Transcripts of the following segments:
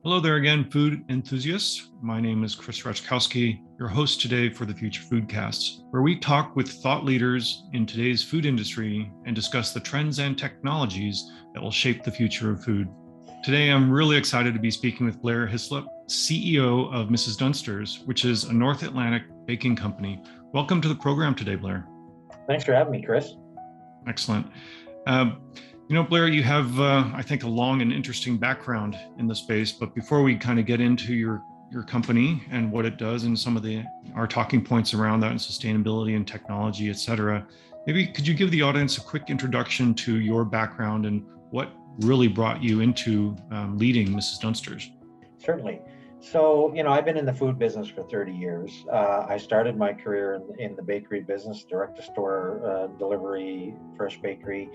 Hello there again, food enthusiasts. My name is Chris Rachkowski, your host today for the FutureFoodCast, where we talk with thought leaders in today's food industry and discuss the trends and technologies that will shape the future of food. Today, I'm really excited to be speaking with Blair Hyslop, CEO of Mrs. Dunsters, which is a North Atlantic baking company. Welcome to the program today, Blair. Thanks for having me, Chris. Excellent. Blair, you have, I think, a long and interesting background in the space. But before we kind of get into your company and what it does and some of our talking points around that and sustainability and technology, et cetera, maybe could you give the audience a quick introduction to your background and what really brought you into leading Mrs. Dunsters? Certainly. So, I've been in the food business for 30 years. I started my career in the bakery business, direct-to-store delivery, fresh bakery,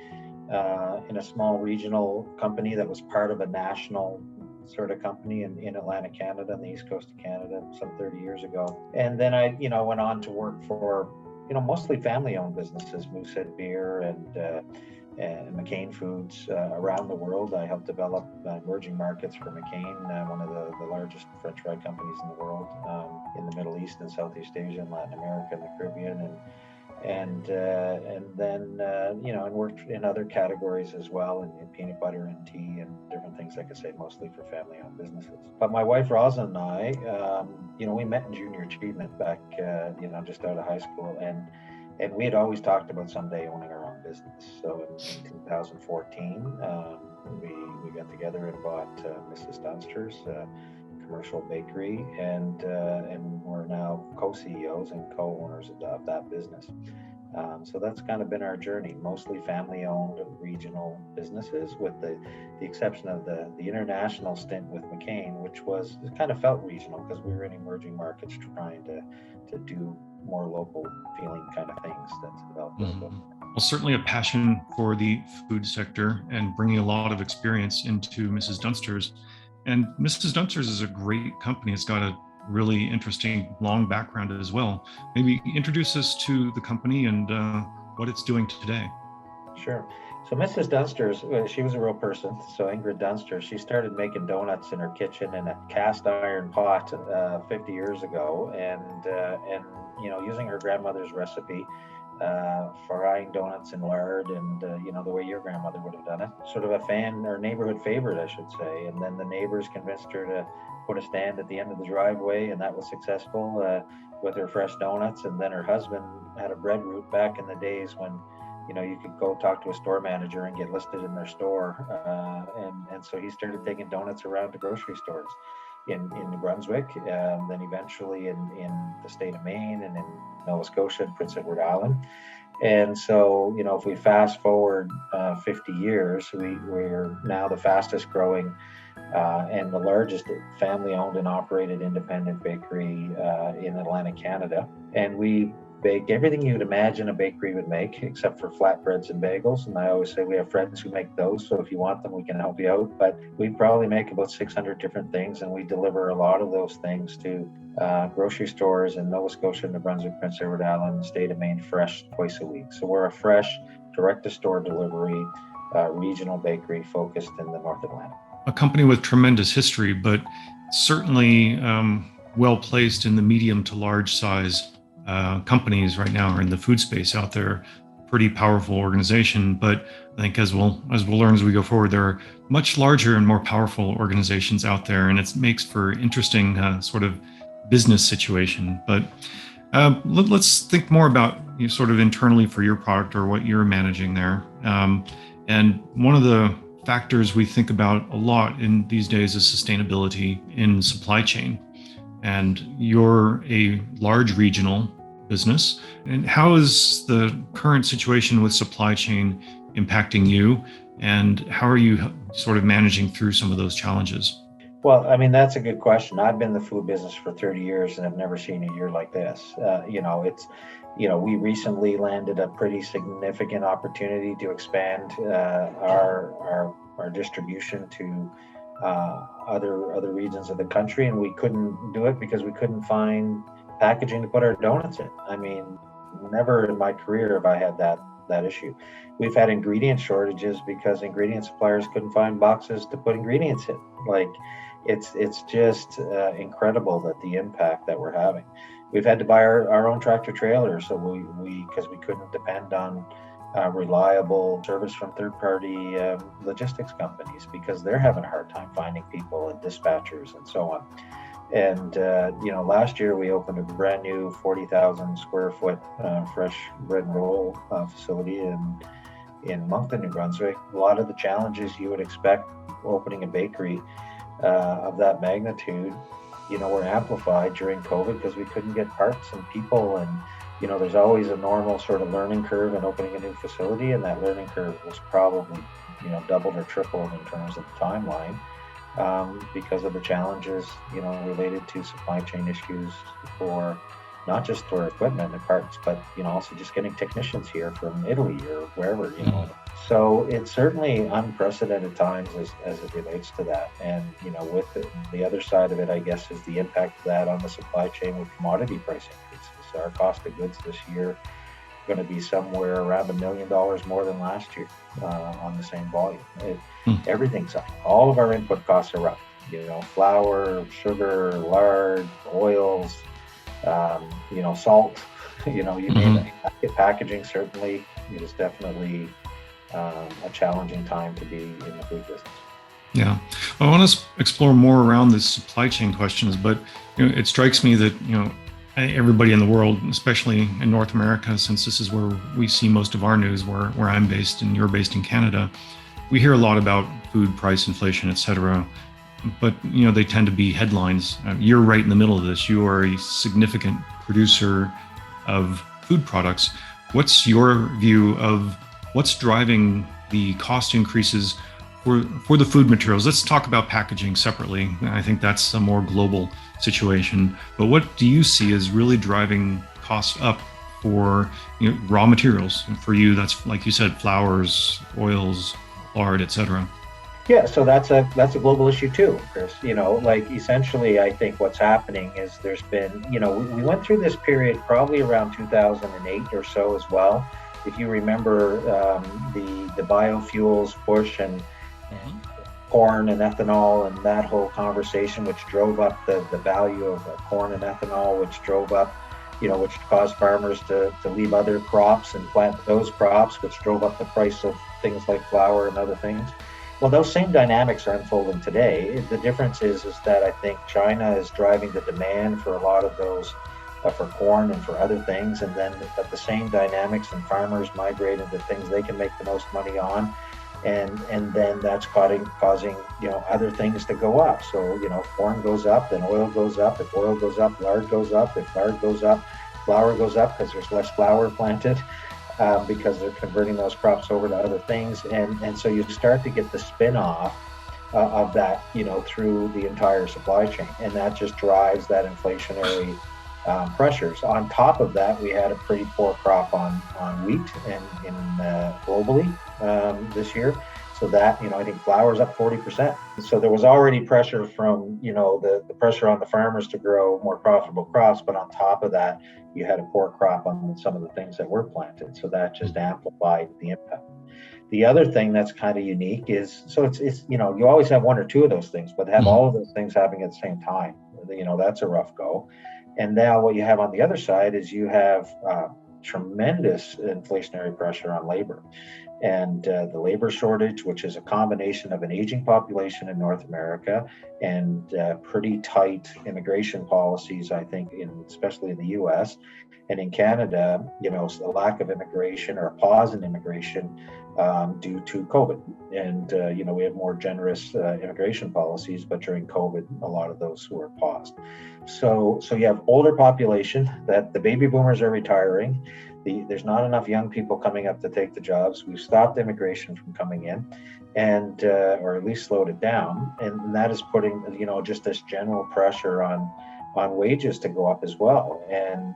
in a small regional company that was part of a national sort of company in Atlantic Canada, on the east coast of Canada, some 30 years ago. And then I, went on to work for, mostly family-owned businesses, Moosehead Beer and McCain Foods around the world. I helped develop emerging markets for McCain, one of the largest French fry companies in the world, in the Middle East and Southeast Asia and Latin America and the Caribbean, and then and worked in other categories as well, in peanut butter and tea and different things, like I say, mostly for family-owned businesses. But my wife Rosalind and I, we met in junior achievement back, just out of high school, and we had always talked about someday owning our own business. So in 2014, we got together and bought Mrs. Dunsters, commercial bakery, and we're now co-CEOs and co-owners of that business. So that's kind of been our journey, mostly family-owned regional businesses, with the exception of the international stint with McCain, which was, it kind of felt regional because we were in emerging markets trying to do more local feeling kind of things that's developed. Well, certainly a passion for the food sector and bringing a lot of experience into Mrs. Dunsters. And Mrs. Dunsters is a great company. It's got a really interesting long background as well. Maybe introduce us to the company and what it's doing today. Sure. So Mrs. Dunsters, she was a real person. So Ingrid Dunster, she started making donuts in her kitchen in a cast iron pot 50 years ago, and using her grandmother's recipe, frying donuts in lard, and the way your grandmother would have done it. Sort of a fan or neighborhood favorite, I should say. And then the neighbors convinced her to put a stand at the end of the driveway, and that was successful with her fresh donuts. And then her husband had a bread route back in the days when you could go talk to a store manager and get listed in their store, and so he started taking donuts around to grocery stores in New Brunswick, then eventually in the state of Maine, and in Nova Scotia and Prince Edward Island. And so, if we fast forward 50 years, we're now the fastest growing and the largest family-owned and operated independent bakery in Atlantic Canada. And we bake everything you'd imagine a bakery would make, except for flatbreads and bagels. And I always say we have friends who make those, so if you want them, we can help you out. But we probably make about 600 different things, and we deliver a lot of those things to grocery stores in Nova Scotia, New Brunswick, Prince Edward Island, the state of Maine, fresh twice a week. So we're a fresh, direct-to-store delivery regional bakery focused in the North Atlantic. A company with tremendous history, but certainly well placed in the medium to large size companies right now are in the food space out there. Pretty powerful organization, but I think as we'll learn as we go forward, there are much larger and more powerful organizations out there, and it makes for interesting sort of business situation. But let's think more about sort of internally for your product or what you're managing there. And one of the factors we think about a lot in these days is sustainability in supply chain. And you're a large regional business. And how is the current situation with supply chain impacting you? And how are you sort of managing through some of those challenges? Well, I mean, that's a good question. I've been in the food business for 30 years and I've never seen a year like this. We recently landed a pretty significant opportunity to expand our distribution to other regions of the country, and we couldn't do it because we couldn't find packaging to put our donuts in. I mean, never in my career have I had that issue. We've had ingredient shortages because ingredient suppliers couldn't find boxes to put ingredients in. Like, it's just incredible that the impact that we're having. We've had to buy our own tractor trailer, so because we couldn't depend on reliable service from third-party logistics companies, because they're having a hard time finding people and dispatchers and so on. And last year we opened a brand new 40,000 square foot fresh bread and roll facility in Moncton, New Brunswick. A lot of the challenges you would expect opening a bakery of that magnitude, were amplified during COVID because we couldn't get parts and people. And there's always a normal sort of learning curve in opening a new facility, and that learning curve was probably doubled or tripled in terms of the timeline. Because of the challenges, related to supply chain issues for not just for equipment and parts, but also just getting technicians here from Italy or wherever. So it's certainly unprecedented times as it relates to that. And with the other side of it, I guess, is the impact of that on the supply chain with commodity price increases. Our cost of goods this year going to be somewhere around $1 million more than last year on the same volume. Everything's up. All of our input costs are up. Flour, sugar, lard, oils, salt. You name it. Packaging certainly is definitely a challenging time to be in the food business. Yeah, I want to explore more around the supply chain questions, but it strikes me that everybody in the world, especially in North America, since this is where we see most of our news, where I'm based and you're based in Canada, we hear a lot about food price inflation, et cetera. But, they tend to be headlines. You're right in the middle of this. You are a significant producer of food products. What's your view of what's driving the cost increases for the food materials? Let's talk about packaging separately. I think that's a more global situation. But what do you see as really driving costs up for raw materials? And for you, that's, like you said, flours, oils, lard, et cetera. Yeah, so that's a global issue too, Chris. Essentially, I think what's happening is there's been, we went through this period probably around 2008 or so as well. If you remember the biofuels push and corn and ethanol and that whole conversation, which drove up the value of corn and ethanol, which drove up, which caused farmers to leave other crops and plant those crops, which drove up the price of things like flour and other things. Well, those same dynamics are unfolding today. The difference is that I think China is driving the demand for a lot of those, for corn and for other things, and then the same dynamics and farmers migrate into things they can make the most money on, and then that's causing other things to go up. So corn goes up, then oil goes up. If oil goes up, lard goes up. If lard goes up, flour goes up because there's less flour planted. Because they're converting those crops over to other things, and so you start to get the spin-off of that, through the entire supply chain, and that just drives that inflationary pressures. On top of that, we had a pretty poor crop on wheat and globally this year. So that, I think flour's up 40%. So there was already pressure from, the pressure on the farmers to grow more profitable crops, but on top of that, you had a poor crop on some of the things that were planted. So that just amplified the impact. The other thing that's kind of unique is, so it's you always have one or two of those things, but have all of those things happening at the same time, that's a rough go. And now what you have on the other side is you have tremendous inflationary pressure on labor. And the labor shortage, which is a combination of an aging population in North America and pretty tight immigration policies, I think, especially in the U.S. and in Canada, a lack of immigration or a pause in immigration due to COVID. And, we have more generous immigration policies, but during COVID, a lot of those were paused. So you have older population, that the baby boomers are retiring. There's not enough young people coming up to take the jobs. We've stopped immigration from coming in, and or at least slowed it down. And that is putting, just this general pressure on wages to go up as well. And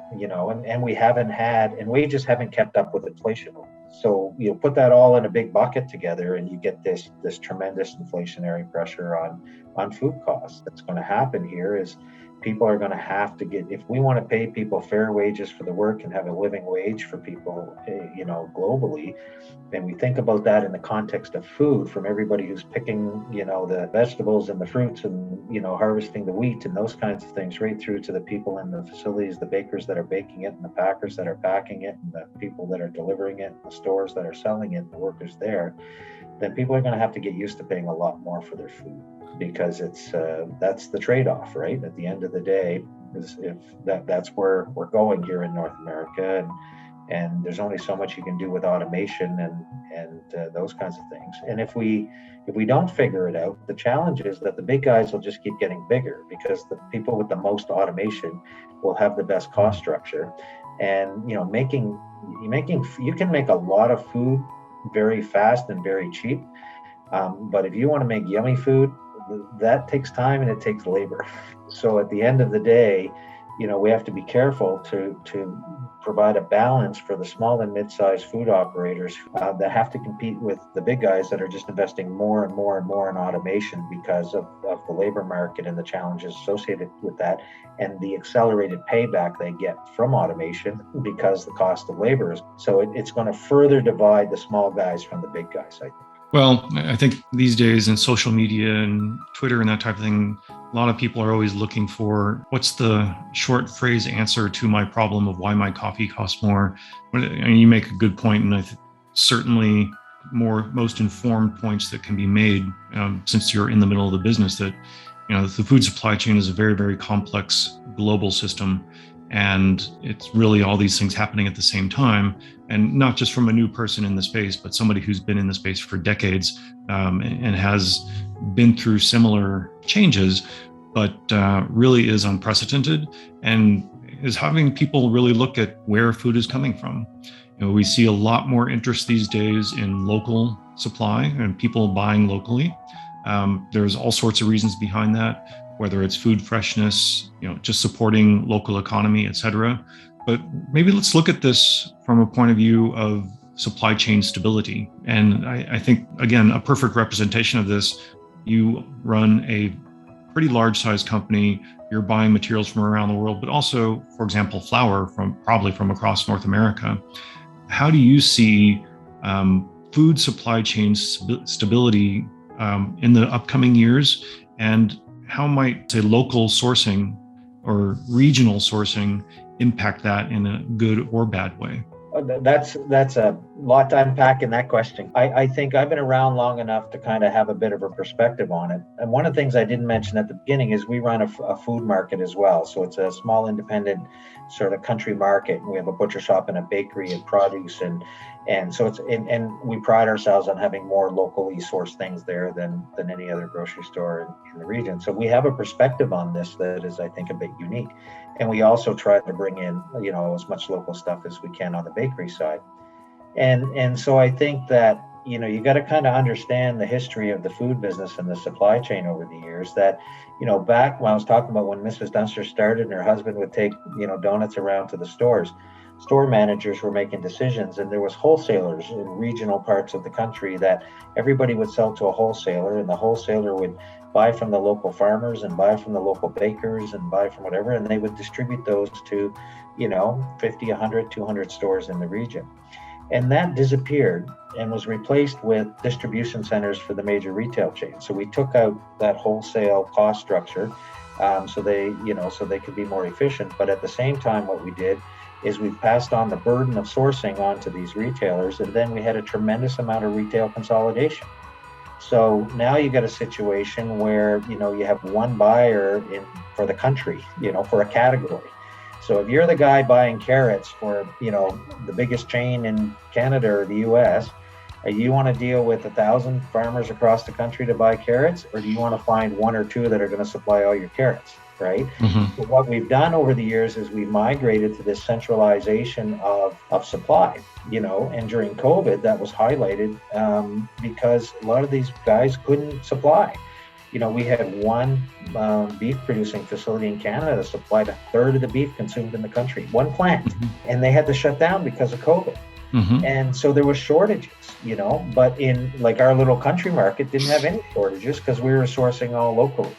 we haven't had, and wages haven't kept up with inflation. So you put that all in a big bucket together, and you get this tremendous inflationary pressure on food costs. That's going to happen here is people are going to have to get, if we want to pay people fair wages for the work and have a living wage for people, globally, and we think about that in the context of food, from everybody who's picking, the vegetables and the fruits and, harvesting the wheat and those kinds of things, right through to the people in the facilities, the bakers that are baking it and the packers that are packing it and the people that are delivering it, and the stores that are selling it, and the workers there, then people are going to have to get used to paying a lot more for their food, because that's the trade-off, right? At the end of the day, if that's where we're going here in North America, and there's only so much you can do with automation and those kinds of things. And if we don't figure it out, the challenge is that the big guys will just keep getting bigger, because the people with the most automation will have the best cost structure. And you can make a lot of food very fast and very cheap, but if you want to make yummy food, that takes time and it takes labor. So at the end of the day, we have to be careful to provide a balance for the small and mid-sized food operators that have to compete with the big guys that are just investing more and more and more in automation because of the labor market and the challenges associated with that, and the accelerated payback they get from automation because the cost of labor is. So it's going to further divide the small guys from the big guys, I think. Well, I think these days in social media and Twitter and that type of thing, a lot of people are always looking for what's the short phrase answer to my problem of why my coffee costs more. And you make a good point, and I think certainly most informed points that can be made since you're in the middle of the business, that the food supply chain is a very, very complex global system. And it's really all these things happening at the same time, and not just from a new person in the space, but somebody who's been in the space for decades and has been through similar changes, but really is unprecedented and is having people really look at where food is coming from. We see a lot more interest these days in local supply and people buying locally. There's all sorts of reasons behind that, whether it's food freshness, just supporting local economy, et cetera. But maybe let's look at this from a point of view of supply chain stability. And I think, again, a perfect representation of this, you run a pretty large sized company, you're buying materials from around the world, but also, for example, flour probably from across North America. How do you see food supply chain stability in the upcoming years? And how might, say, local sourcing or regional sourcing impact that in a good or bad way? That's a lot to unpack in that question. I think I've been around long enough to kind of have a bit of a perspective on it. And one of the things I didn't mention at the beginning is we run a food market as well. So it's a small independent sort of country market. We have a butcher shop and a bakery and produce, and so and we pride ourselves on having more locally sourced things there than any other grocery store in the region. So we have a perspective on this that is, I think, a bit unique. And we also try to bring in, as much local stuff as we can on the bakery side. And so I think that, you got to kind of understand the history of the food business and the supply chain over the years. That, back when I was talking about when Mrs. Dunster started and her husband would take, donuts around to the stores, store managers were making decisions, and there was wholesalers in regional parts of the country that everybody would sell to a wholesaler, and the wholesaler would buy from the local farmers and buy from the local bakers and buy from whatever, and they would distribute those to, 50, 100, 200 stores in the region. And that disappeared and was replaced with distribution centers for the major retail chains. So we took out that wholesale cost structure, so they could be more efficient. But at the same time, what we did is we passed on the burden of sourcing onto these retailers, and then we had a tremendous amount of retail consolidation. So now you got a situation where, you have one buyer for the country, for a category. So if you're the guy buying carrots for, the biggest chain in Canada or the US, you want to deal with 1,000 farmers across the country to buy carrots, or do you want to find one or two that are going to supply all your carrots, right? Mm-hmm. So what we've done over the years is we've migrated to this centralization of supply, and during COVID that was highlighted because a lot of these guys couldn't supply. We had one beef producing facility in Canada that supplied 1/3 of the beef consumed in the country, one plant, mm-hmm. and they had to shut down because of COVID. Mm-hmm. And so there was shortages, but in like our little country market didn't have any shortages because we were sourcing all locally.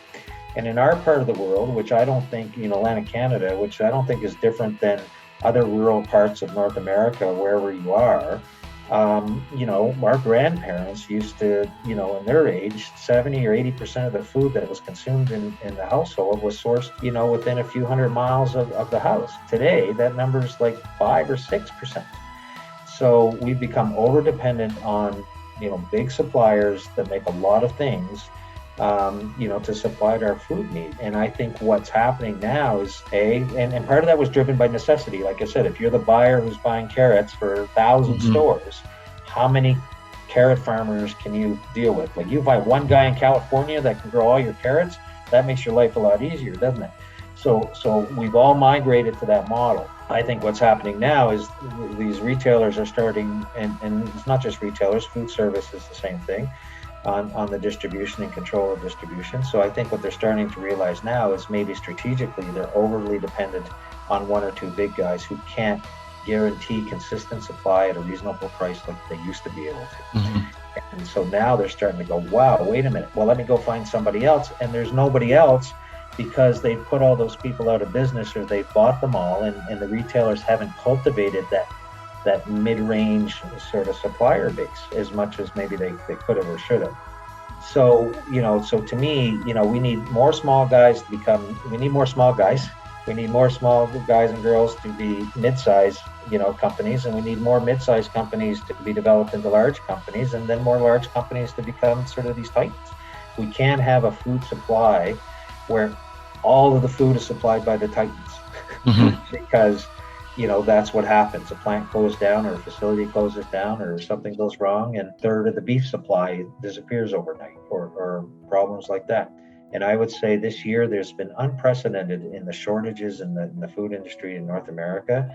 And in our part of the world, which I don't think, Atlantic Canada, which I don't think is different than other rural parts of North America, wherever you are, our grandparents used to, in their age, 70 or 80% of the food that was consumed in the household was sourced, within a few hundred miles of the house. Today, that number is like 5 or 6%. So we've become over dependent on, big suppliers that make a lot of things, to supply our food need. And I think what's happening now is and part of that was driven by necessity. Like I said, if you're the buyer who's buying carrots for 1,000 stores, how many carrot farmers can you deal with? Like, you find one guy in California that can grow all your carrots, that makes your life a lot easier, doesn't it? So we've all migrated to that model. I think what's happening now is these retailers are starting, and it's not just retailers, food service is the same thing, on the distribution and control of distribution. So I think what they're starting to realize now is maybe strategically they're overly dependent on one or two big guys who can't guarantee consistent supply at a reasonable price like they used to be able to. And so now they're starting to go, wow, wait a minute. Well, let me go find somebody else. And there's nobody else because they put all those people out of business, or they bought them all, and the retailers haven't cultivated that mid-range sort of supplier base as much as maybe they could have or should have. So, so to me, we need more small guys we need more small guys. We need more small guys and girls to be mid-sized, companies, and we need more mid-sized companies to be developed into large companies, and then more large companies to become sort of these titans. We can't have a food supply where all of the food is supplied by the titans because that's what happens. A plant closes down, or a facility closes down, or something goes wrong, and a third of the beef supply disappears overnight, or problems like that. And I would say this year there's been unprecedented in the shortages in the food industry in North America,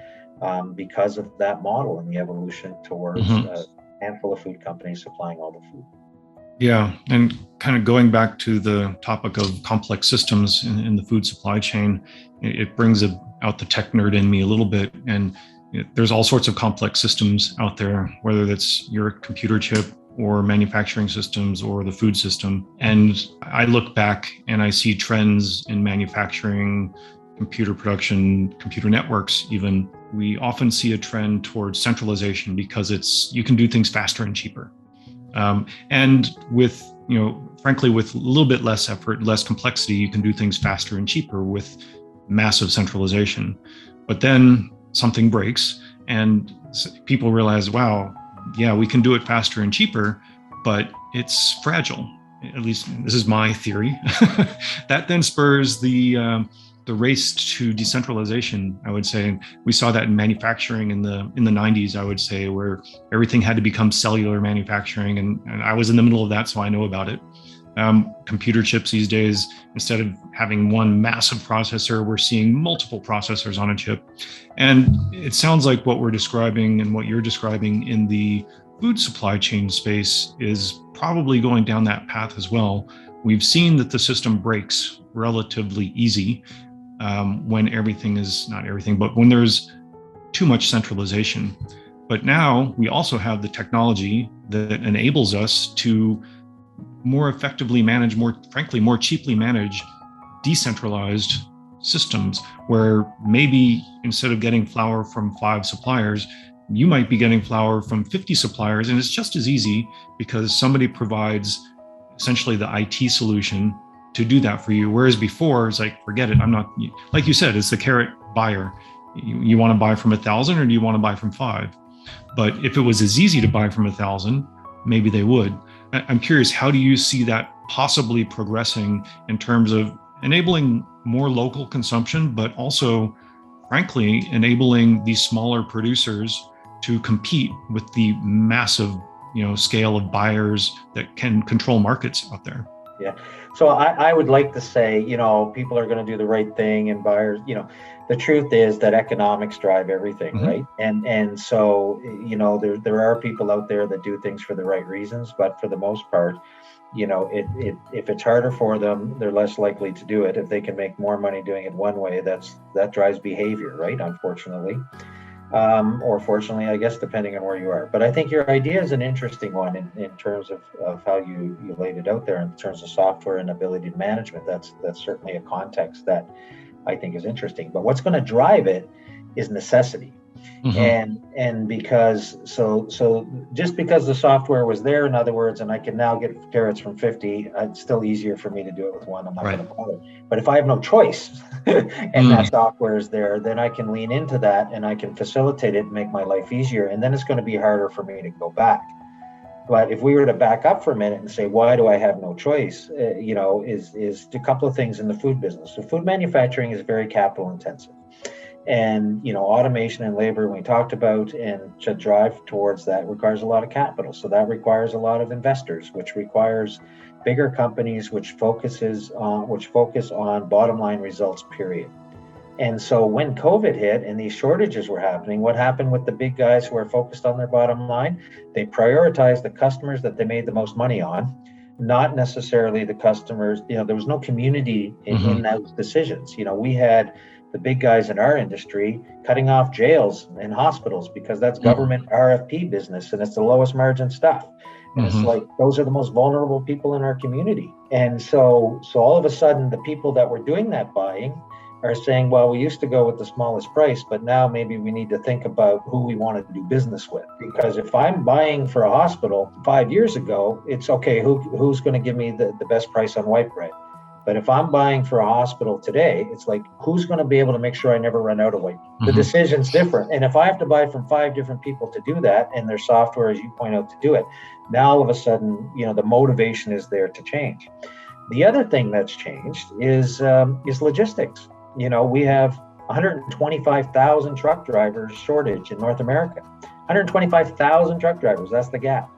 because of that model and the evolution towards a handful of food companies supplying all the food. Yeah, and kind of going back to the topic of complex systems in the food supply chain, it brings out the tech nerd in me a little bit. And there's all sorts of complex systems out there, whether that's your computer chip or manufacturing systems or the food system. And I look back and I see trends in manufacturing, computer production, computer networks even. We often see a trend towards centralization because you can do things faster and cheaper. And with, frankly, with a little bit less effort, less complexity, you can do things faster and cheaper with massive centralization. But then something breaks and people realize, wow, yeah, we can do it faster and cheaper, but it's fragile. At least this is my theory. That then spurs the race to decentralization, I would say. We saw that in manufacturing in the 90s, I would say, where everything had to become cellular manufacturing. And I was in the middle of that, so I know about it. Computer chips these days, instead of having one massive processor, we're seeing multiple processors on a chip. And it sounds like what we're describing and what you're describing in the food supply chain space is probably going down that path as well. We've seen that the system breaks relatively easy when everything is, not everything, but when there's too much centralization. But now we also have the technology that enables us to more effectively manage, more cheaply manage decentralized systems, where maybe instead of getting flour from 5 suppliers, you might be getting flour from 50 suppliers, and it's just as easy because somebody provides essentially the IT solution to do that for you. Whereas before, it's like, forget it. I'm not, like you said, it's the carrot buyer. You want to buy from 1,000 or do you want to buy from 5? But if it was as easy to buy from 1,000, maybe they would. I'm curious, how do you see that possibly progressing in terms of enabling more local consumption, but also, frankly, enabling these smaller producers to compete with the massive, scale of buyers that can control markets out there? Yeah. So I would like to say, people are going to do the right thing, and buyers, the truth is that economics drive everything, right? And so, there are people out there that do things for the right reasons, but for the most part, if it's harder for them, they're less likely to do it. If they can make more money doing it one way, that drives behavior, right? Unfortunately. or fortunately, I guess, depending on where you are. But I think your idea is an interesting one in terms of how you laid it out there in terms of software and ability to management. That's certainly a context that I think is interesting. But what's going to drive it is necessity. And because so just because the software was there, in other words, and I can now get carrots from 50, it's still easier for me to do it with one. I'm not going to bother. But if I have no choice and that software is there, then I can lean into that and I can facilitate it and make my life easier. And then it's going to be harder for me to go back. But if we were to back up for a minute and say, why do I have no choice? Is a couple of things in the food business. So food manufacturing is very capital intensive. And, automation and labor we talked about, and to drive towards that requires a lot of capital. So that requires a lot of investors, which requires bigger companies, which focus on bottom line results, period. And so when COVID hit and these shortages were happening, what happened with the big guys who are focused on their bottom line? They prioritized the customers that they made the most money on, not necessarily the customers. There was no community in those decisions. We had the big guys in our industry cutting off jails and hospitals because that's government RFP business and it's the lowest margin stuff. And it's like, those are the most vulnerable people in our community. And so all of a sudden, the people that were doing that buying are saying, well, we used to go with the smallest price, but now maybe we need to think about who we want to do business with. Because if I'm buying for a hospital 5 years ago, it's okay, who's going to give me the best price on white bread? But if I'm buying for a hospital today, it's like, who's going to be able to make sure I never run out of white? The decision's different. And if I have to buy from 5 different people to do that, and their software, as you point out, to do it, now all of a sudden, the motivation is there to change. The other thing that's changed is logistics. We have 125,000 truck drivers shortage in North America. 125,000 truck drivers, that's the gap.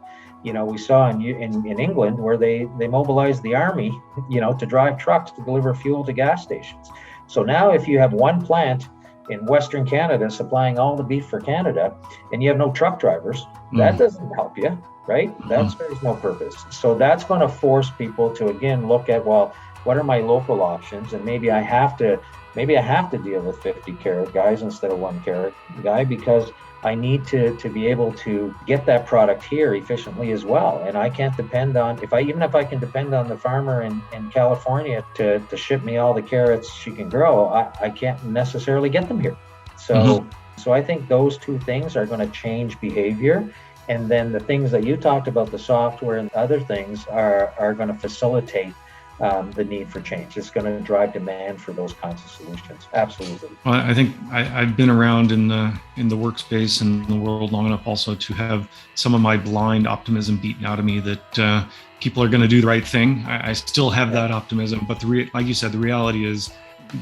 We saw in England where they mobilized the army, to drive trucks to deliver fuel to gas stations. So now if you have one plant in Western Canada supplying all the beef for Canada and you have no truck drivers, that doesn't help you, right? That serves no purpose. So that's going to force people to, again, look at, well, what are my local options? And maybe I have to deal with 50 carrot guys instead of 1 carrot guy, because I need to be able to get that product here efficiently as well. And I can't depend on, even if I can depend on the farmer in California to ship me all the carrots she can grow, I can't necessarily get them here. So I think those two things are going to change behavior. And then the things that you talked about, the software and other things, are going to facilitate the need for change. It's going to drive demand for those kinds of solutions. Absolutely. Well, I think I've been around in the workspace and the world long enough also to have some of my blind optimism beaten out of me that people are going to do the right thing. I still have that optimism, but like you said, the reality is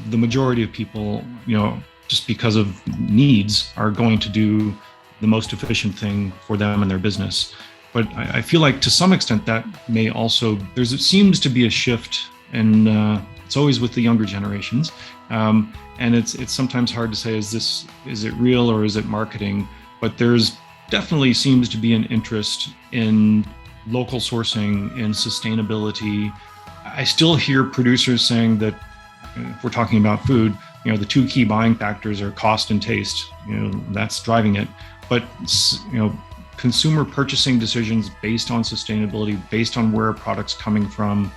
the majority of people, just because of needs, are going to do the most efficient thing for them and their business. But I feel like to some extent that may also, it seems to be a shift, and it's always with the younger generations. And it's sometimes hard to say, is it real or is it marketing? But there's definitely seems to be an interest in local sourcing and sustainability. I still hear producers saying that if we're talking about food, the 2 key buying factors are cost and taste. That's driving it. But, consumer purchasing decisions based on sustainability, based on where a product's coming from,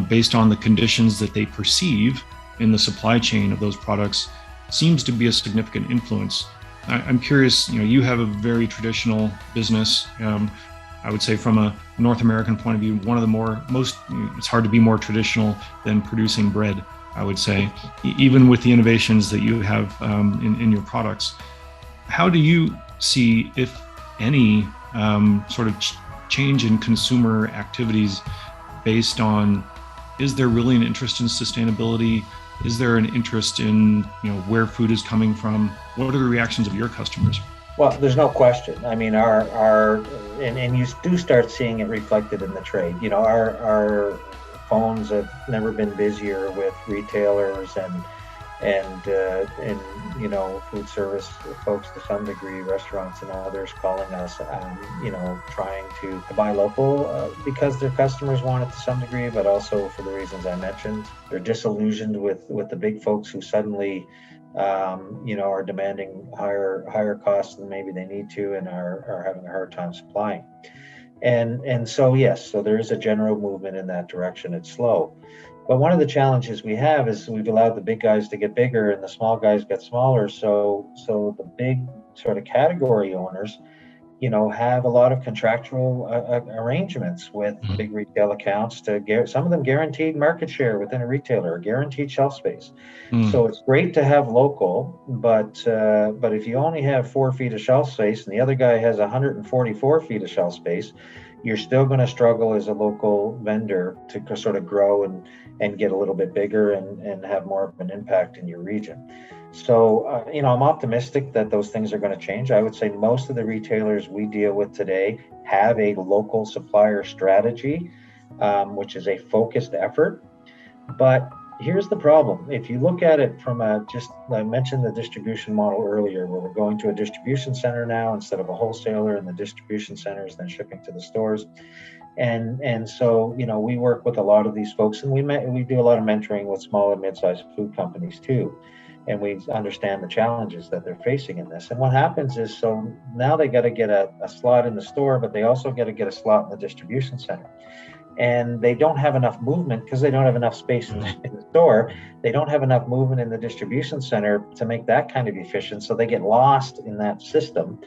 based on the conditions that they perceive in the supply chain of those products, seems to be a significant influence. I'm curious, you have a very traditional business. I would say from a North American point of view, one of the it's hard to be more traditional than producing bread, I would say, even with the innovations that you have in your products. How do you see, if any, sort of change in consumer activities based on, is there really an interest in sustainability? Is there an interest in where food is coming from? What are the reactions of your customers? Well, there's no question. I mean, and you do start seeing it reflected in the trade. Our phones have never been busier with retailers and food service folks to some degree, restaurants and others calling us, trying to buy local because their customers want it to some degree, but also for the reasons I mentioned. They're disillusioned with the big folks who suddenly are demanding higher costs than maybe they need to, and are having a hard time supplying. And so yes, so there is a general movement in that direction. It's slow. But one of the challenges we have is we've allowed the big guys to get bigger and the small guys get smaller. So the big sort of category owners, have a lot of contractual arrangements with the big retail accounts to some of them guaranteed market share within a retailer, or guaranteed shelf space. So it's great to have local, but if you only have 4 feet of shelf space and the other guy has 144 feet of shelf space, you're still going to struggle as a local vendor to sort of grow and get a little bit bigger and have more of an impact in your region. So, I'm optimistic that those things are going to change. I would say most of the retailers we deal with today have a local supplier strategy, which is a focused effort. But here's the problem. If you look at it from I mentioned the distribution model earlier, where we're going to a distribution center now instead of a wholesaler, and the distribution centers then shipping to the stores. And so, we work with a lot of these folks, and we do a lot of mentoring with small and mid-sized food companies too. And we understand the challenges that they're facing in this. And what happens is, so now they got to get a slot in the store, but they also got to get a slot in the distribution center. And they don't have enough movement because they don't have enough space in the store. They don't have enough movement in the distribution center to make that kind of efficient. So they get lost in that system,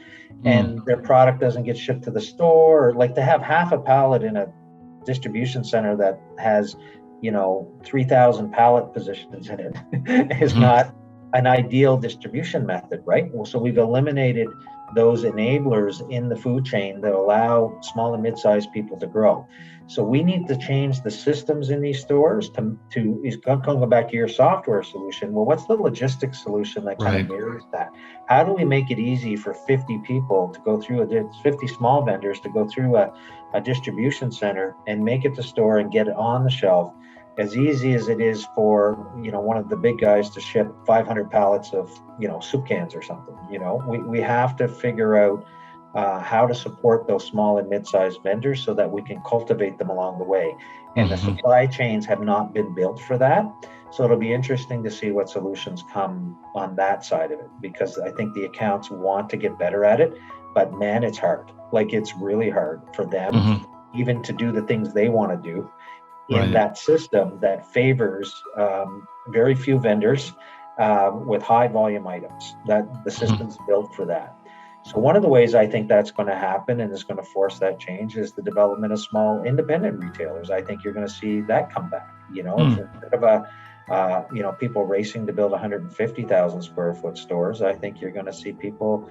and their product doesn't get shipped to the store. Like, to have half a pallet in a distribution center that has, 3,000 pallet positions in it is not an ideal distribution method, right? Well, so we've eliminated those enablers in the food chain that allow small and mid-sized people to grow. So we need to change the systems in these stores is going to go back to your software solution. Well, what's the logistics solution that kind of mirrors that? How do we make it easy for 50 people to go through 50 small vendors to go through a distribution center and make it to store and get it on the shelf, as easy as it is for, one of the big guys to ship 500 pallets of, soup cans or something. We have to figure out how to support those small and mid-sized vendors so that we can cultivate them along the way. And the supply chains have not been built for that. So it'll be interesting to see what solutions come on that side of it, because I think the accounts want to get better at it, but man, it's hard. Like, it's really hard for them even to do the things they want to do in that system that favors very few vendors with high volume items. That the system's built for that. So one of the ways I think that's going to happen and is going to force that change is the development of small independent retailers. I think you're going to see that come back. Instead of people racing to build 150,000 square foot stores, I think you're going to see people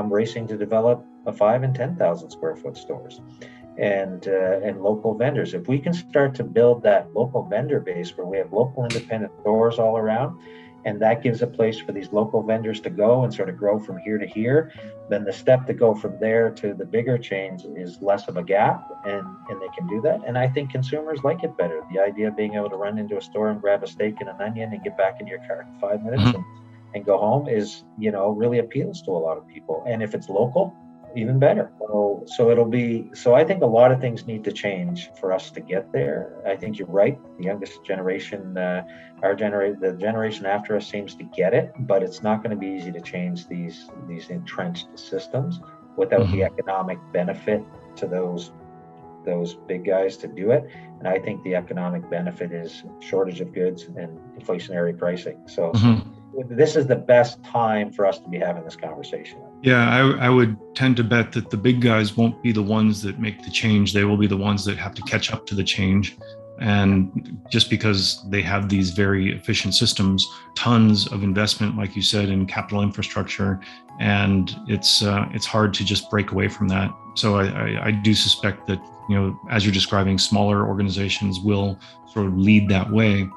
racing to develop a 5,000 and 10,000 square foot stores. And local vendors. If we can start to build that local vendor base where we have local independent stores all around, and that gives a place for these local vendors to go and sort of grow from here to here, then the step to go from there to the bigger chains is less of a gap, and they can do that. And I think consumers like it better. The idea of being able to run into a store and grab a steak and an onion and get back in your car in 5 minutes and go home is, really appeals to a lot of people. And if it's local, even better. So I think a lot of things need to change for us to get there. I think you're right. The youngest generation, the generation after us seems to get it, but it's not going to be easy to change these entrenched systems without the economic benefit to those big guys to do it. And I think the economic benefit is shortage of goods and inflationary pricing. So this is the best time for us to be having this conversation. Yeah, I would tend to bet that the big guys won't be the ones that make the change. They will be the ones that have to catch up to the change. And just because they have these very efficient systems, tons of investment, like you said, in capital infrastructure, and it's hard to just break away from that. So I do suspect that, as you're describing, smaller organizations will sort of lead that way.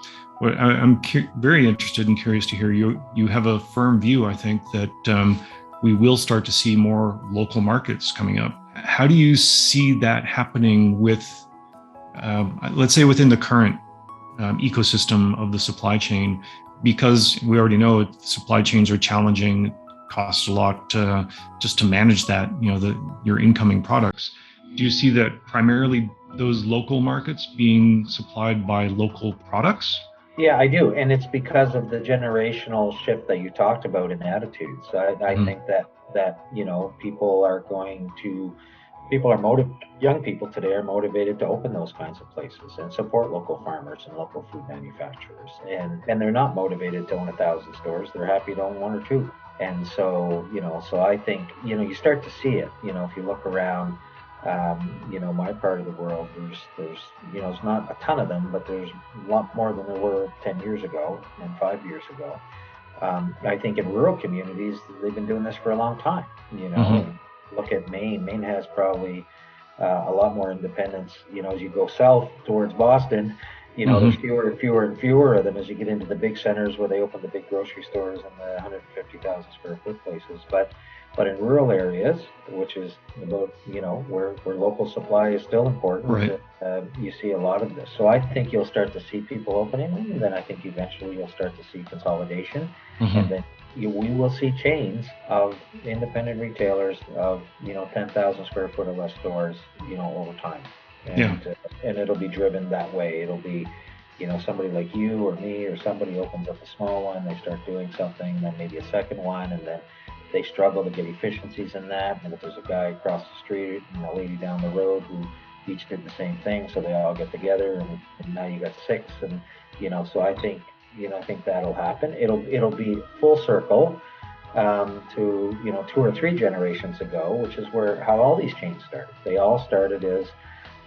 I'm very interested and curious to hear you have a firm view, I think, that we will start to see more local markets coming up. How do you see that happening with, let's say, within the current ecosystem of the supply chain? Because we already know supply chains are challenging, costs a lot just to manage that, your incoming products. Do you see that primarily those local markets being supplied by local products? Yeah, I do, and it's because of the generational shift that you talked about in attitudes. I Hmm. think that people are going to people are motivated. Young people today are motivated to open those kinds of places and support local farmers and local food manufacturers, and they're not motivated to own 1,000 stores. They're happy to own one or two. And so I think you start to see it. If you look around, my part of the world, there's it's not a ton of them, but there's a lot more than there were 10 years ago and 5 years ago. I think in rural communities, they've been doing this for a long time. Hmm. And look at Maine. Maine has probably a lot more independence. As you go south towards Boston, there's Hmm. fewer and fewer and fewer of them as you get into the big centers where they open the big grocery stores and the 150,000 square foot places. But in rural areas, which is about where local supply is still important, Right. you see a lot of this. So I think you'll start to see people opening, and then I think eventually you'll start to see consolidation, and Hmm. then we will see chains of independent retailers of 10,000 square foot or less stores over time, Yeah. and it'll be driven that way. It'll be somebody like you or me or somebody opens up a small one, they start doing something, then maybe a second one, and then they struggle to get efficiencies in that. And if there's a guy across the street and a lady down the road who each did the same thing, so they all get together, and now you got six, and so I think that'll happen. It'll be full circle to 2 or 3 generations ago, which is where how all these chains started. They all started as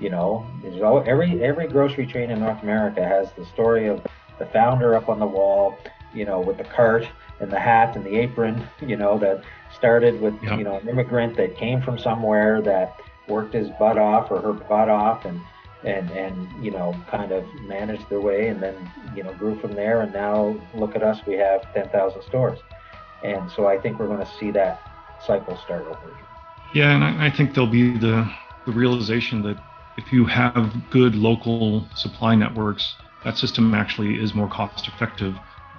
every grocery chain in North America has the story of the founder up on the wall, with the cart and the hat and the apron, that started with Yeah. an immigrant that came from somewhere that worked his butt off or her butt off and kind of managed their way, and then grew from there, and now look at us, we have 10,000 stores. And so I think we're going to see that cycle start over again. Yeah, and I think there'll be the realization that if you have good local supply networks, that system actually is more cost effective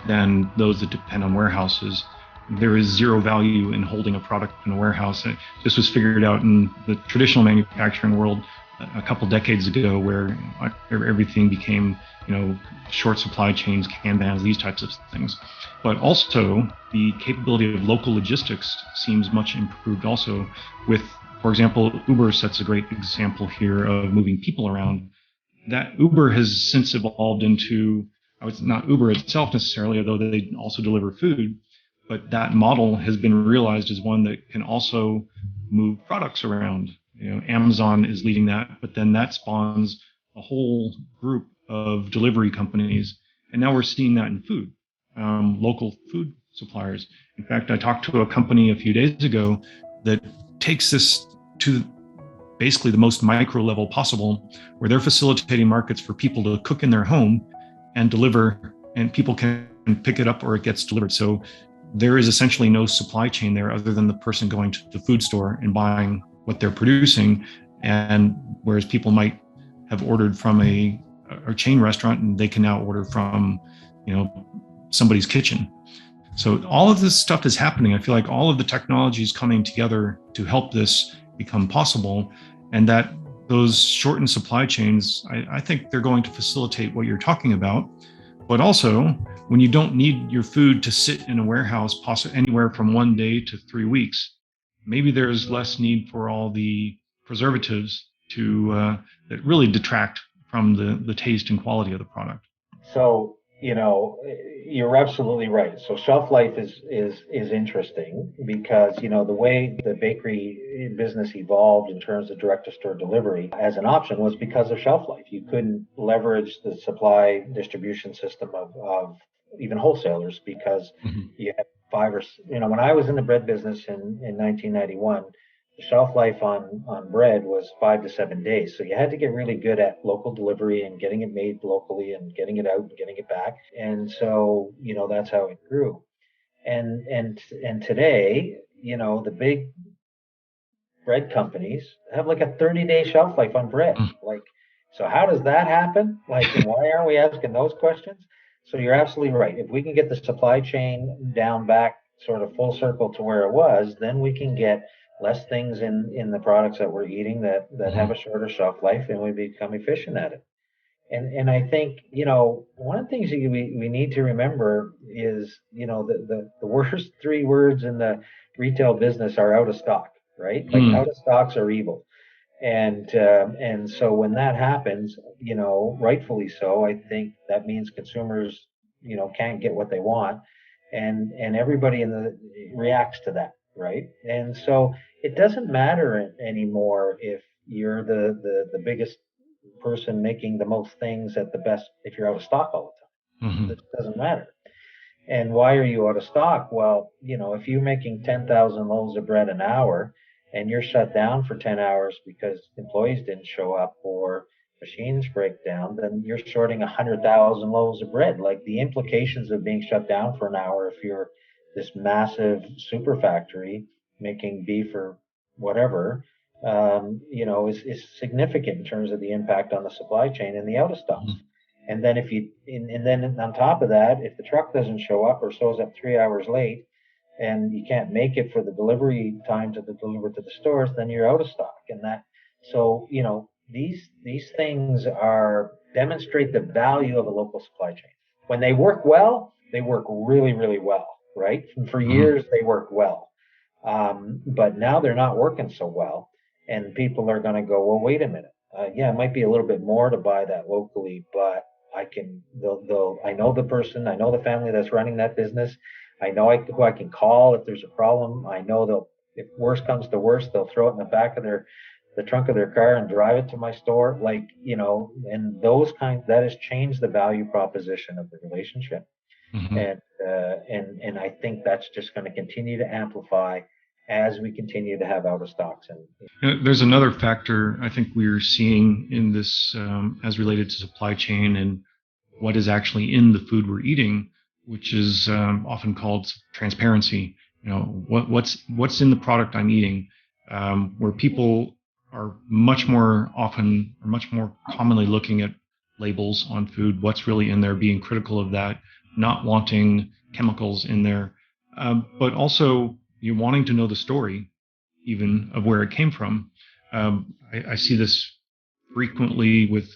than those that depend on warehouses. There is zero value in holding a product in a warehouse. This was figured out in the traditional manufacturing world a couple decades ago, where everything became, short supply chains, Kanbans, these types of things. But also, the capability of local logistics seems much improved also with, for example, Uber sets a great example here of moving people around. That Uber has since evolved into, I would not Uber itself necessarily, although they also deliver food, but that model has been realized as one that can also move products around. Amazon is leading that, but then that spawns a whole group of delivery companies, and now we're seeing that in food, local food suppliers. In fact, I talked to a company a few days ago that takes this to basically the most micro level possible, where they're facilitating markets for people to cook in their home and deliver, and people can pick it up or it gets delivered. So there is essentially no supply chain there other than the person going to the food store and buying what they're producing. And whereas people might have ordered from a chain restaurant, and they can now order from, somebody's kitchen. So all of this stuff is happening. I feel like all of the technology is coming together to help this become possible, and that those shortened supply chains, I think they're going to facilitate what you're talking about. But also, when you don't need your food to sit in a warehouse, possibly anywhere from 1 day to 3 weeks, maybe there's less need for all the preservatives to that really detract from the taste and quality of the product. So, you're absolutely right. So shelf life is interesting because, the way the bakery business evolved in terms of direct to store delivery as an option was because of shelf life. You couldn't leverage the supply distribution system of even wholesalers because Mm-hmm. you had when I was in the bread business in 1991, the shelf life on bread was 5 to 7 days. So you had to get really good at local delivery and getting it made locally and getting it out and getting it back. And so, that's how it grew. And today, the big bread companies have like a 30-day shelf life on bread. Like, so how does that happen? Like, and why aren't we asking those questions? So you're absolutely right. If we can get the supply chain down back sort of full circle to where it was, then we can get less things in the products that we're eating that have Mm-hmm. a shorter shelf life, and we become efficient at it. And I think, one of the things that we need to remember is, the worst three words in the retail business are out of stock, right? Like Mm, out of stocks are evil. And so when that happens, rightfully so, I think that means consumers, can't get what they want, and everybody in the reacts to that, right? And so it doesn't matter anymore if you're the biggest person making the most things at the best if you're out of stock all the time. mhm, It doesn't matter. And why are you out of stock? Well, if you're making 10,000 loaves of bread an hour and you're shut down for 10 hours because employees didn't show up or machines break down, then you're shorting 100,000 loaves of bread. Like the implications of being shut down for an hour if you're this massive super factory making beef or whatever, is significant in terms of the impact on the supply chain and the out of stocks. mhm, And then and then on top of that, if the truck doesn't show up or shows up 3 hours late, and you can't make it for the delivery time to deliver to the stores, then you're out of stock. And so these things are demonstrate the value of a local supply chain. When they work well, they work really, really well, right? And for mhm. years they worked well, but now they're not working so well, and people are going to go, well, wait a minute. Yeah, it might be a little bit more to buy that locally, but I know the person, I know the family that's running that business. I know who I can call if there's a problem. I know if worst comes to worst, they'll throw it in the back of the trunk of their car and drive it to my store. Like, and that has changed the value proposition of the relationship. Mhm. And I think that's just going to continue to amplify as we continue to have out of stocks. And There's another factor I think we're seeing in this as related to supply chain and what is actually in the food we're eating, which is often called transparency. What's in the product I'm eating, where people are much more often or much more commonly looking at labels on food, what's really in there, being critical of that, not wanting chemicals in there, but also you wanting to know the story even of where it came from. I see this frequently with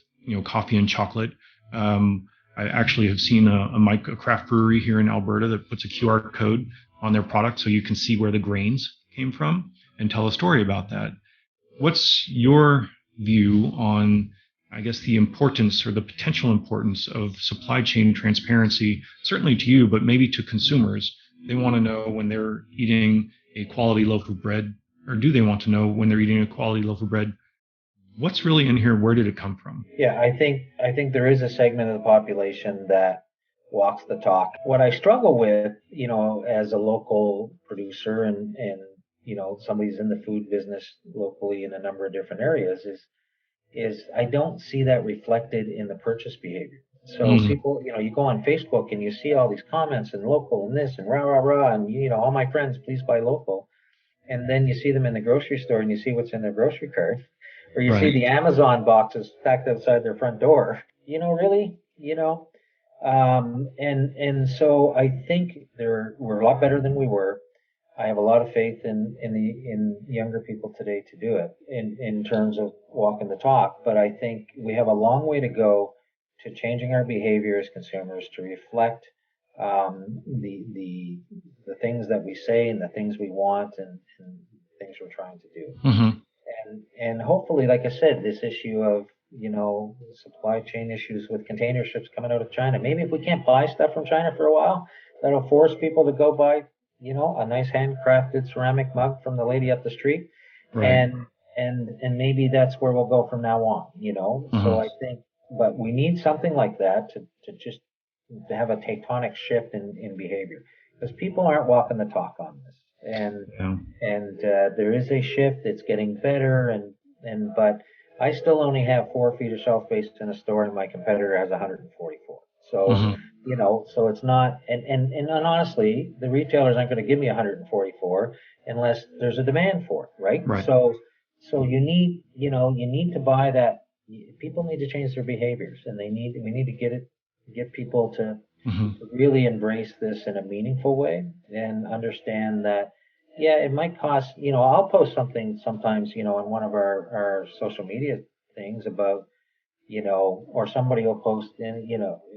coffee and chocolate. I actually have seen a craft brewery here in Alberta that puts a QR code on their product so you can see where the grains came from and tell a story about that. What's your view on, I guess, the importance or the potential importance of supply chain transparency, certainly to you, but maybe to consumers? They want to know when they're eating a quality loaf of bread, or do they want to know when they're eating a quality loaf of bread, what's really in here? Where did it come from? yeah, I think there is a segment of the population that walks the talk. What I struggle with, as a local producer and somebody's in the food business locally in a number of different areas is I don't see that reflected in the purchase behavior. So Mm, people, you go on Facebook and you see all these comments and local and this and rah rah rah and all my friends, please buy local. And then you see them in the grocery store and you see what's in their grocery cart, or you see right. the Amazon boxes stacked outside their front door. Really, and so I think we're a lot better than we were. I have a lot of faith in younger people today to do it in terms of walking the talk. But I think we have a long way to go to changing our behavior as consumers to reflect the things that we say and the things we want and things we're trying to do. Hmm. And hopefully, like I said, this issue of supply chain issues with container ships coming out of China. Maybe if we can't buy stuff from China for a while, that'll force people to go buy a nice handcrafted ceramic mug from the lady up the street, Right. and maybe that's where we'll go from now on. So Hmm. I think, but we need something like that to just to have a tectonic shift in behavior because people aren't walking the talk on this, Yeah. and there is a shift. It's getting better, and but I still only have 4 feet of shelf space in a store, and my competitor has 144. So, Hmm. so it's not, and honestly, the retailers aren't going to give me 144 unless there's a demand for it, right? Right. So you need to buy that. People need to change their behaviors, and we need to get people to Hmm. really embrace this in a meaningful way and understand that, yeah, it might cost, I'll post something sometimes, on one of our social media things about, or somebody will post in,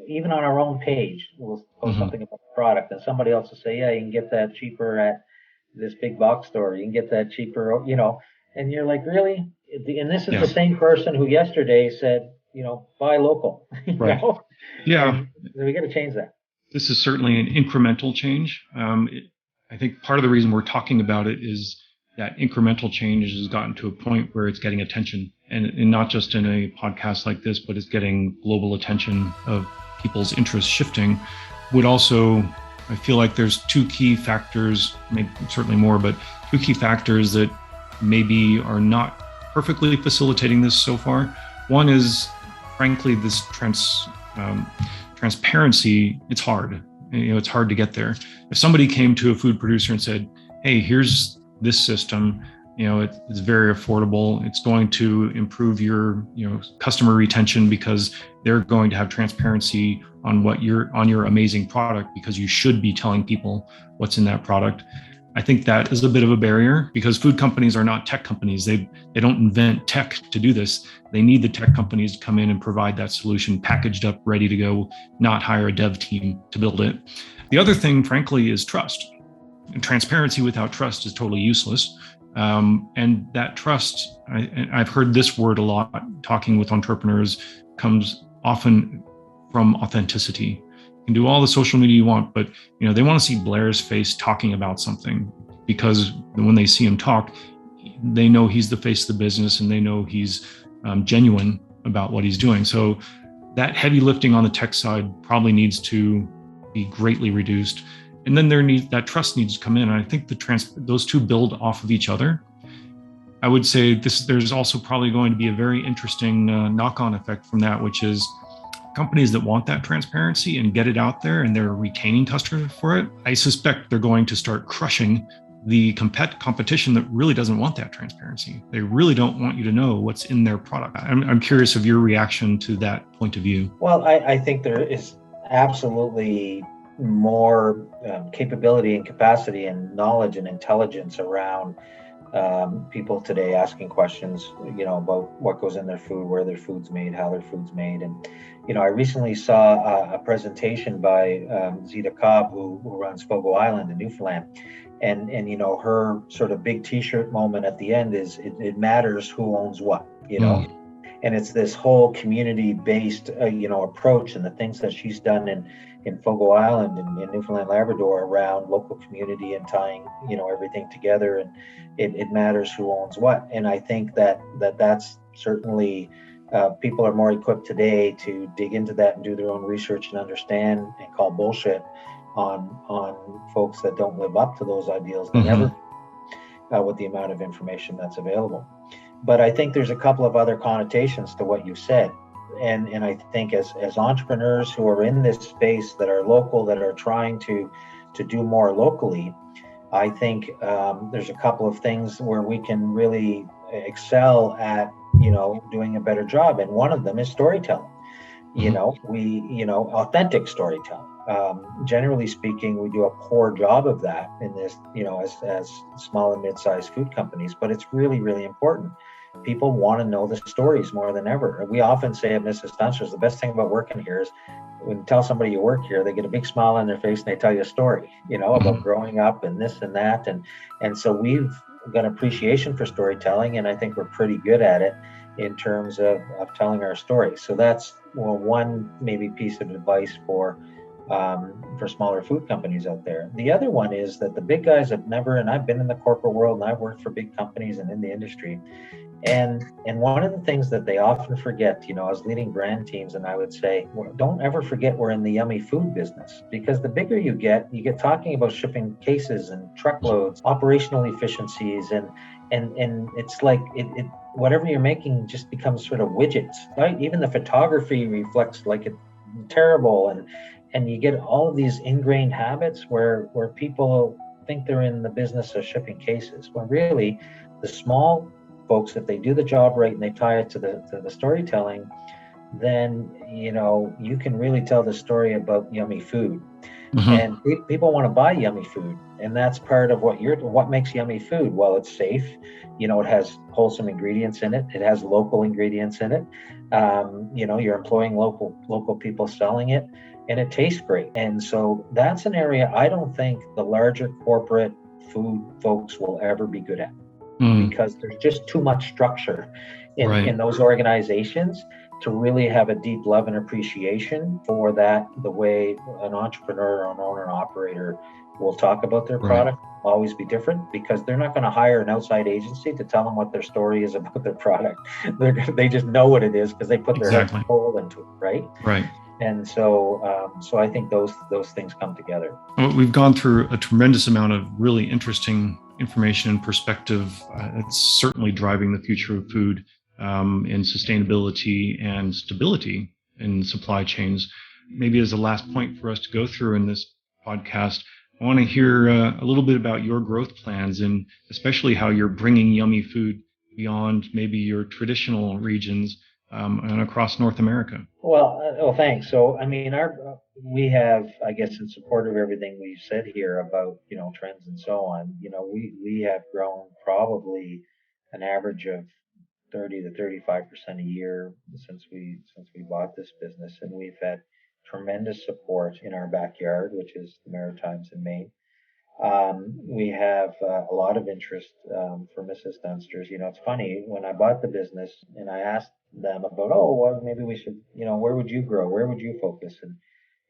even on our own page, we'll post Hmm. something about the product, and somebody else will say, yeah, you can get that cheaper at this big box store. You can get that cheaper, and you're like, really? And this is Yeah. the same person who yesterday said, buy local, Right. Yeah. and so we got to change that. This is certainly an incremental change. I think part of the reason we're talking about it is that incremental change has gotten to a point where it's getting attention, and not just in a podcast like this, but it's getting global attention of people's interests shifting. Would also, I feel like there's two key factors, maybe certainly more, but two key factors that maybe are not perfectly facilitating this so far. One is, frankly, this transparency. It's hard. It's hard to get there. If somebody came to a food producer and said, "Hey, here's this system. It's very affordable. It's going to improve your, customer retention because they're going to have transparency on your amazing product because you should be telling people what's in that product." I think that is a bit of a barrier because food companies are not tech companies. They don't invent tech to do this. They need the tech companies to come in and provide that solution packaged up, ready to go, not hire a dev team to build it. The other thing, frankly, is trust. And transparency without trust is totally useless. And that trust, I've heard this word a lot talking with entrepreneurs, comes often from authenticity. You can do all the social media you want, but they want to see Blair's face talking about something, because when they see him talk, they know he's the face of the business and they know he's genuine about what he's doing. So that heavy lifting on the tech side probably needs to be greatly reduced. And then that trust needs to come in. And I think those two build off of each other. I would say there's also probably going to be a very interesting knock-on effect from that, which is companies that want that transparency and get it out there and they're retaining customers for it. I suspect they're going to start crushing the competition that really doesn't want that transparency. They really don't want you to know what's in their product. I'm curious of your reaction to that point of view. Well, I think there is absolutely more capability and capacity and knowledge and intelligence around people today asking questions, about what goes in their food, where their food's made, how their food's made. And, I recently saw a presentation by Zita Cobb, who runs Fogo Island in Newfoundland. And her sort of big t-shirt moment at the end is it matters who owns what, And it's this whole community-based, approach, and the things that she's done in Fogo Island and in Newfoundland, Labrador around local community and tying, everything together. And it matters who owns what. And I think that's certainly people are more equipped today to dig into that and do their own research and understand and call bullshit on folks that don't live up to those ideals than ever with the amount of information that's available. But I think there's a couple of other connotations to what you said. And I think as entrepreneurs who are in this space that are local, that are trying to do more locally, I think there's a couple of things where we can really excel at, doing a better job. And one of them is storytelling. Authentic storytelling. Generally speaking, we do a poor job of that in this, as small and mid-sized food companies, but it's really, really important. People want to know the stories more than ever. We often say at Mrs. Dunsters, the best thing about working here is when you tell somebody you work here, they get a big smile on their face and they tell you a story, about growing up and this and that. And so we've got appreciation for storytelling, and I think we're pretty good at it in terms of telling our story. So that's one maybe piece of advice for smaller food companies out there. The other one is that the big guys have never, and I've been in the corporate world and I've worked for big companies and in the industry. And one of the things that they often forget, I was leading brand teams, and I would say, don't ever forget we're in the yummy food business, because the bigger you get talking about shipping cases and truckloads, operational efficiencies, and it's like it whatever you're making just becomes sort of widgets, right? Even the photography reflects like it's terrible, and you get all of these ingrained habits where people think they're in the business of shipping cases, when really the small folks, if they do the job right and they tie it to the storytelling, then you can really tell the story about yummy food. Mm-hmm. And people want to buy yummy food, and that's part of what makes yummy food. Well, it's safe, it has wholesome ingredients in it. It has local ingredients in it. You're employing local people selling it, and it tastes great. And so that's an area I don't think the larger corporate food folks will ever be good at, because there's just too much structure in those organizations to really have a deep love and appreciation for that. The way an entrepreneur or an owner and operator will talk about their product will always be different, because they're not going to hire an outside agency to tell them what their story is about their product. They just know what it is because they put their head and soul into it, right? Right. And so I think those things come together. Well, we've gone through a tremendous amount of really interesting information and perspective. It's certainly driving the future of food, in sustainability and stability in supply chains. Maybe as a last point for us to go through in this podcast, I want to hear a little bit about your growth plans, and especially how you're bringing yummy food beyond maybe your traditional regions, and across North America. Well, thanks. So, I mean, we have, I guess, in support of everything we've said here about, trends and so on, we have grown probably an average of 30 to 35% a year since we bought this business, and we've had tremendous support in our backyard, which is the Maritimes and Maine. We have a lot of interest for Mrs. Dunsters. It's funny, when I bought the business and I asked them about, maybe we should, where would you grow? Where would you focus?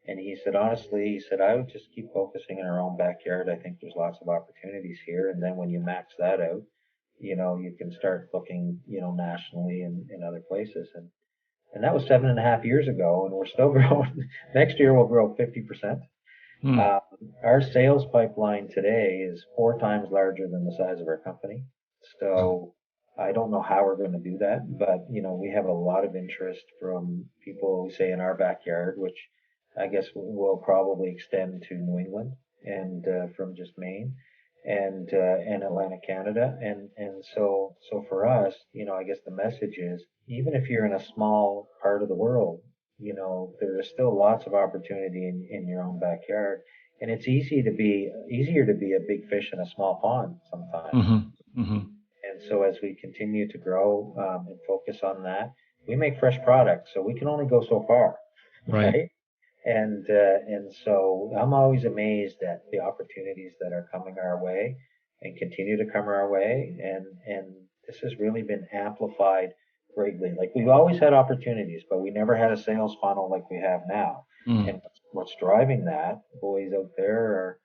And he said, honestly, I would just keep focusing in our own backyard. I think there's lots of opportunities here. And then when you max that out, you can start looking, nationally in other places. And that was 7.5 years ago, and we're still growing. Next year we'll grow 50%. Our sales pipeline today is 4 times larger than the size of our company. So I don't know how we're going to do that, but we have a lot of interest from people who say in our backyard, which I guess will probably extend to New England, and from just Maine, and Atlantic Canada. And so for us, I guess the message is, even if you're in a small part of the world, there is still lots of opportunity in your own backyard. And it's easier to be a big fish in a small pond sometimes. Mm-hmm. Mm-hmm. And so as we continue to grow and focus on that, we make fresh products, so we can only go so far. Right? And so I'm always amazed at the opportunities that are coming our way and continue to come our way. And this has really been amplified greatly. Like, we've always had opportunities, but we never had a sales funnel like we have now. And what's driving that, boys out there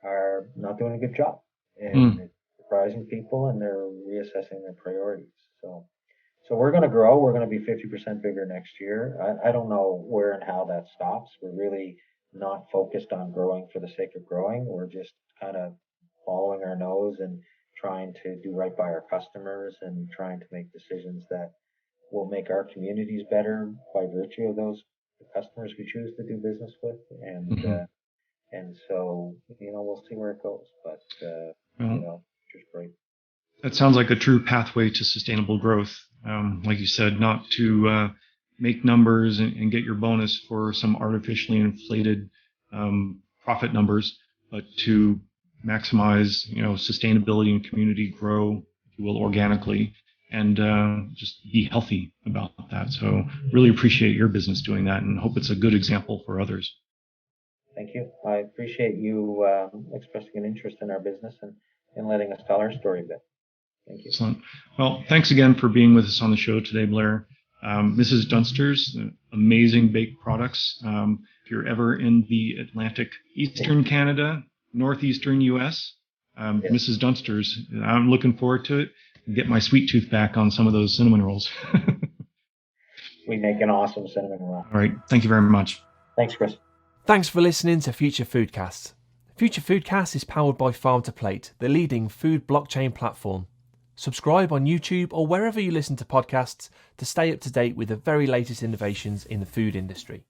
are not doing a good job, and it's surprising people, and they're reassessing their priorities. So we're going to grow. We're going to be 50% bigger next year. I don't know where and how that stops. We're really not focused on growing for the sake of growing. We're just kind of following our nose and trying to do right by our customers, and trying to make decisions that will make our communities better by virtue of the customers we choose to do business with. And so, we'll see where it goes. But, just great. That sounds like a true pathway to sustainable growth. Like you said, not to make numbers and get your bonus for some artificially inflated profit numbers, but to maximize, sustainability and community grow, if you will, organically, and just be healthy about that. So really appreciate your business doing that, and hope it's a good example for others. Thank you. I appreciate you expressing an interest in our business and letting us tell our story a bit. Thank you. Excellent. Well, thanks again for being with us on the show today, Blair. Mrs. Dunsters, amazing baked products. If you're ever in the Atlantic, Eastern Canada, Northeastern U.S., yes. Mrs. Dunsters, I'm looking forward to it. Get my sweet tooth back on some of those cinnamon rolls. We make an awesome cinnamon roll. All right. Thank you very much. Thanks, Chris. Thanks for listening to Future Foodcast. Future Foodcast is powered by Farm to Plate, the leading food blockchain platform. Subscribe on YouTube or wherever you listen to podcasts to stay up to date with the very latest innovations in the food industry.